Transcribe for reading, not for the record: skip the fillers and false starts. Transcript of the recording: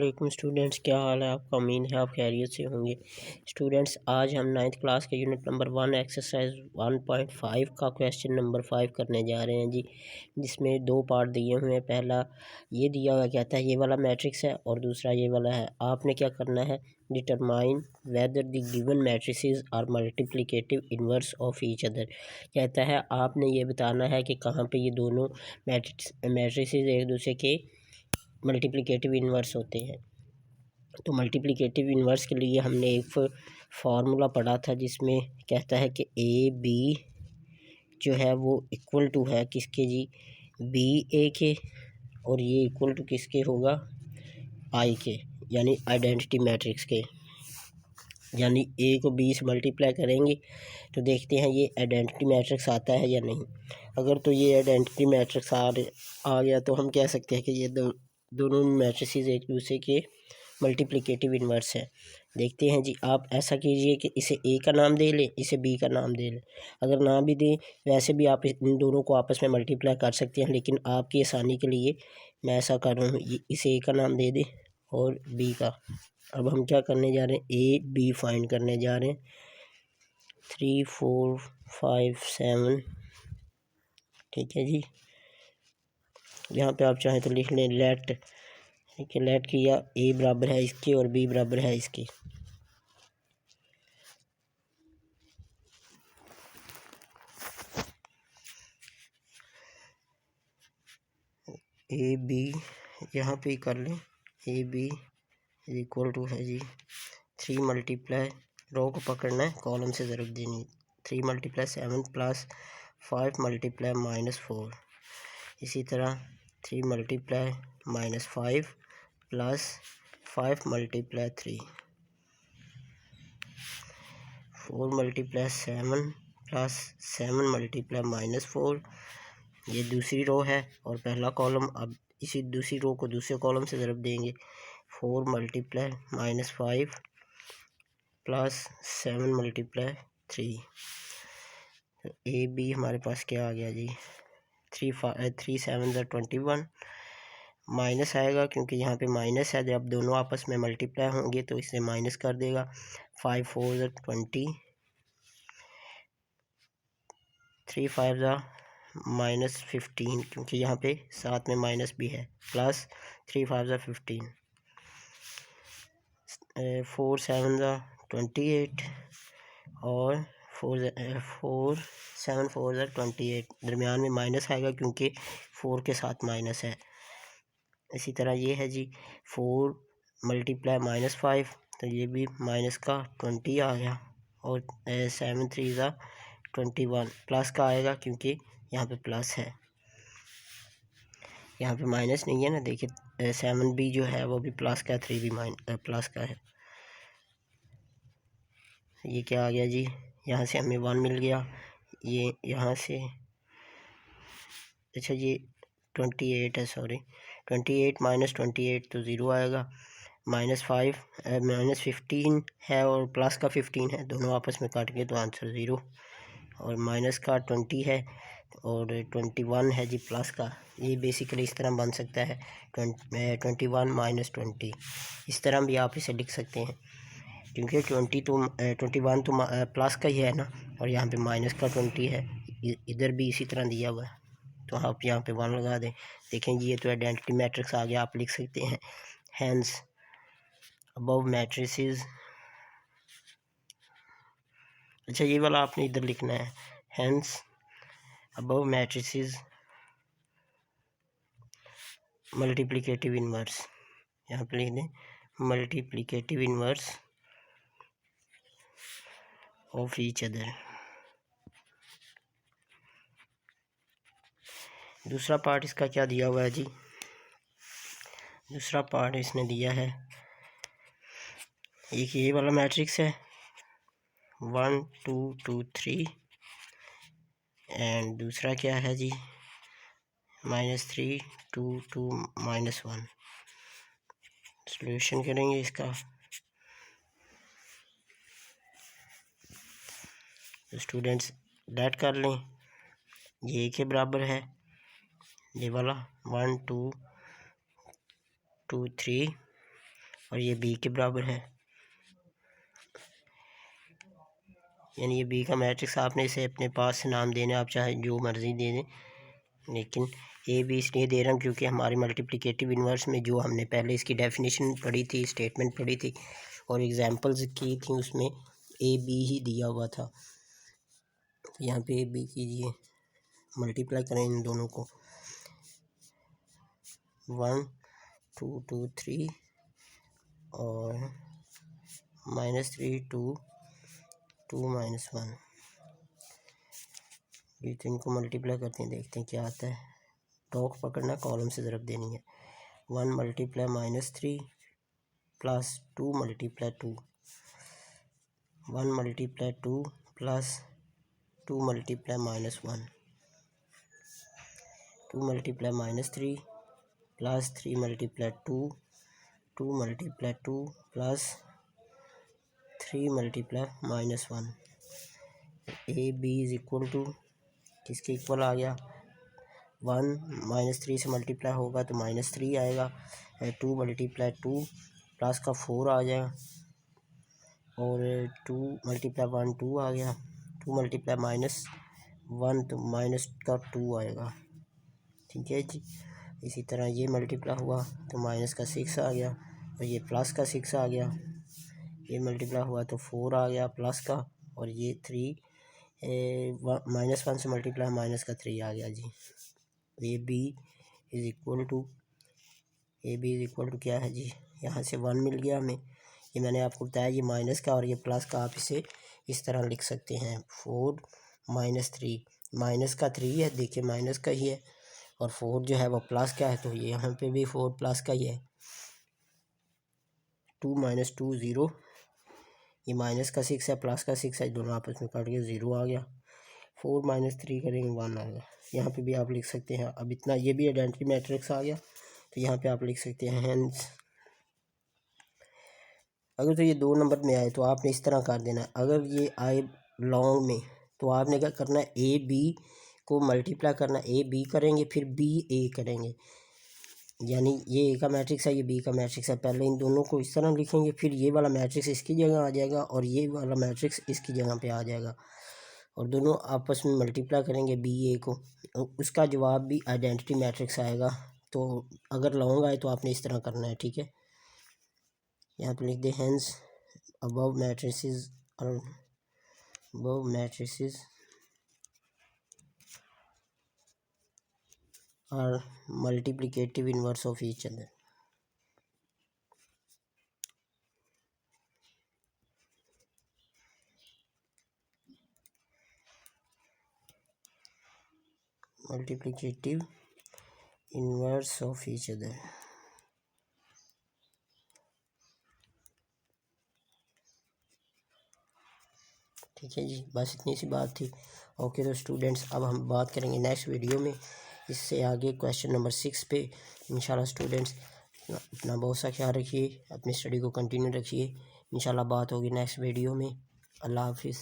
वालेकुम स्टूडेंट्स, क्या हाल है आपका। उम्मीद है आप खैरियत से होंगे। स्टूडेंट्स, आज हम 9th क्लास के यूनिट नंबर 1 एक्सरसाइज 1.5 का क्वेश्चन नंबर 5 करने जा रहे हैं जी, जिसमें दो पार्ट दिए हुए हैं। पहला ये दिया हुआ कहता है ये वाला मैट्रिक्स है और दूसरा ये वाला है। आपने क्या करना है, determine whether the given matrices are multiplicative inverse of each other. कहता है आपने ये बताना है कि कहाँ पे ये दोनों मैट्रिसेस एक दूसरे के मल्टीप्लिकेटिव इन्वर्स होते हैं। तो मल्टीप्लिकेटिव इन्वर्स के लिए हमने एक फार्मूला पढ़ा था, जिसमें कहता है कि ए बी जो है वो इक्वल टू है किसके जी, बी ए के, और ये इक्वल टू किसके होगा, आई के, यानी आइडेंटिटी मैट्रिक्स के। यानी ए को बी से मल्टीप्लाई करेंगे तो देखते हैं ये आइडेंटिटी मैट्रिक्स आता है या नहीं। अगर तो ये आइडेंटिटी मैट्रिक्स आ गया तो हम कह सकते हैं कि ये दोनों मैट्रिसेस एक दूसरे के मल्टीप्लिकेटिव इन्वर्स है। देखते हैं जी, आप ऐसा कीजिए कि इसे ए का नाम दे लें, इसे बी का नाम दे लें। अगर ना भी दें, वैसे भी आप इन दोनों को आपस में मल्टीप्लाई कर सकते हैं, लेकिन आपकी आसानी के लिए मैं ऐसा कर रहा हूँ, इसे ए का नाम दे दें और बी का। अब हम क्या करने जा रहे हैं, ए बी फाइंड करने जा रहे हैं। 3 4 5 7, ठीक है जी। यहाँ पे आप चाहें तो लिख लें लेट, ठीक है। लेट किया, ए बराबर है इसके और बी बराबर है इसके। ए बी यहाँ पे कर लें, ए बी इक्वल टू है जी 3 मल्टीप्लाई, रो को पकड़ना है, कॉलम से ज़रूर देनी। 3 मल्टीप्लाई 7 प्लस 5 मल्टीप्लाई -4। इसी तरह 3 multiply -5 plus 5 multiply 3। 4 multiply 7 plus 7 multiply -4। ये दूसरी रो है और पहला कॉलम। अब इसी दूसरी रो को दूसरे कॉलम से ज़रूर देंगे। 4 मल्टीप्लाई -5 प्लस 7 मल्टीप्लाई 3। तो ए बी हमारे पास क्या आ गया जी, 3 7 21। माइनस आएगा क्योंकि यहाँ पे माइनस है, जब दोनों आपस में मल्टीप्लाई होंगे तो इसे माइनस कर देगा। 5 4 20, 3 5 -15, क्योंकि यहाँ पे साथ में माइनस भी है, प्लस 3 5 15। 4 7 28 और 4 7 4 28। दरमियान में माइनस आएगा क्योंकि 4 के साथ माइनस है। इसी तरह ये है जी 4 मल्टीप्लाई -5, तो ये भी माइनस का 20 आ गया। और 7 3 21, प्लस का आएगा क्योंकि यहाँ पे प्लस है, यहाँ पे माइनस नहीं है ना। देखिए 7 भी जो है वो भी प्लस का, 3 भी प्लस का है। ये क्या आ गया जी, यहाँ से हमें 1 मिल गया, ये यहाँ से, अच्छा ये 28 है, सॉरी 28 -28 तो 0 आएगा। -5 -15 है और प्लस का 15 है, दोनों आपस में काट के तो आंसर 0। और माइनस का 20 है और 21 है जी प्लस का। ये बेसिकली इस तरह बन सकता है 21 -20। इस तरह भी आप इसे लिख सकते हैं, क्योंकि 21 तो प्लस का ही है ना, और यहाँ पे माइनस का 20 है। इधर भी इसी तरह दिया हुआ है, तो आप यहाँ पे 1 लगा दें। देखें जी, ये तो आइडेंटिटी मैट्रिक्स आ गया। आप लिख सकते हैं हैंस अबव मैट्रिसेस, अच्छा ये वाला आपने इधर लिखना है, hence above matrices multiplicative inverse. यहाँ पे लिख दें multiplicative inverse of each other. दूसरा पार्ट इसका क्या दिया हुआ है जी, दूसरा पार्ट इसने दिया है, एक ये वाला मैट्रिक्स है 1 2 2 3, एंड दूसरा क्या है जी -3 2 2 -1। सॉल्यूशन करेंगे इसका, तो स्टूडेंट्स डैट कर लें, ये के बराबर है ये वाला 1 2 2 3, और ये बी के बराबर है, यानी ये बी का मैट्रिक्स आपने इसे अपने पास से नाम देने, आप चाहे जो मर्ज़ी दे दें, लेकिन ए बी इसलिए दे रहा हूँ क्योंकि हमारी मल्टीप्लिकेटिव इन्वर्स में जो हमने पहले इसकी डेफिनेशन पढ़ी थी, स्टेटमेंट पढ़ी थी और एग्जांपल्स की थी, उसमें ए बी ही दिया हुआ था। तो यहाँ पे ए बी कीजिए, मल्टीप्लाई करें इन दोनों को, 1 2 2 3 और -3 2 2 -1, ये तो इनको मल्टीप्लाई करते हैं, देखते हैं क्या आता है। डॉग पकड़ना, कॉलम से ज़रब देनी है। 1 multiply -3 plus 2 multiply 2, 1 multiply 2 plus 2 multiply -1, 2 multiply -3 plus 3 multiply 2, 2 multiply 2 plus 3 multiply -1। A B is equal to किसके इक्वल आ गया, 1 -3 से मल्टीप्लाई होगा तो -3 आएगा, 2 मल्टीप्लाई 2 प्लस का 4 आ जाएगा और 2 मल्टीप्लाई 1 2 आ गया, 2 मल्टीप्लाई -1 तो माइनस का 2 आएगा। ठीक है जी, इसी तरह ये मल्टीप्लाई हुआ तो माइनस का 6 आ गया और ये प्लस का 6 आ गया, ये मल्टीप्लाई हुआ तो 4 आ गया प्लस का, और ये 3 -1 से मल्टीप्लाई माइनस का 3 आ गया जी। A B is equal to क्या है जी, यहाँ से 1 मिल गया हमें, ये मैंने आपको बताया, ये माइनस का और ये प्लस का, आप इसे इस तरह लिख सकते हैं, 4 -3, माइनस का 3 है, देखिए माइनस का ही है, और 4 जो है वो प्लस का है, तो ये यहाँ पे भी 4 प्लस का ही है। 2 - 2 0, ये माइनस का 6 है, प्लस का 6 है, दोनों आपस में काट के 0 आ गया। 4 -3 करेंगे 1 आ गया, यहाँ पे भी आप लिख सकते हैं। अब इतना ये भी आइडेंटिटी मैट्रिक्स आ गया, तो यहाँ पे आप लिख सकते हैं हेंस, अगर तो ये 2 नंबर में आए तो आपने इस तरह कर देना, अगर ये आए लॉन्ग में तो आपने क्या करना है, ए बी को मल्टीप्लाई करना, ए बी करेंगे फिर बी ए करेंगे, यानी ये ए का मैट्रिक्स है, ये बी का मैट्रिक्स है, पहले इन दोनों को इस तरह लिखेंगे, फिर ये वाला मैट्रिक्स इसकी जगह आ जाएगा और ये वाला मैट्रिक्स इसकी जगह पे आ जाएगा, और दोनों आपस में मल्टीप्लाई करेंगे बी ए को, उसका जवाब भी आइडेंटिटी मैट्रिक्स आएगा। तो अगर लॉन्ग आए तो आपने इस तरह करना है, ठीक है। यहाँ पे लिख दे hence above matrices are multiplicative inverse of each other। multiplicative inverse of each other। ठीक है जी, बस इतनी सी बात थी। ओके तो स्टूडेंट्स, अब हम बात करेंगे नेक्स्ट वीडियो में इससे आगे क्वेश्चन नंबर 6 पे। इंशाल्लाह स्टूडेंट्स अपना बहुत सा ख्याल रखिए, अपनी स्टडी को कंटिन्यू रखिए। इंशाल्लाह बात होगी नेक्स्ट वीडियो में। अल्लाह हाफिज़।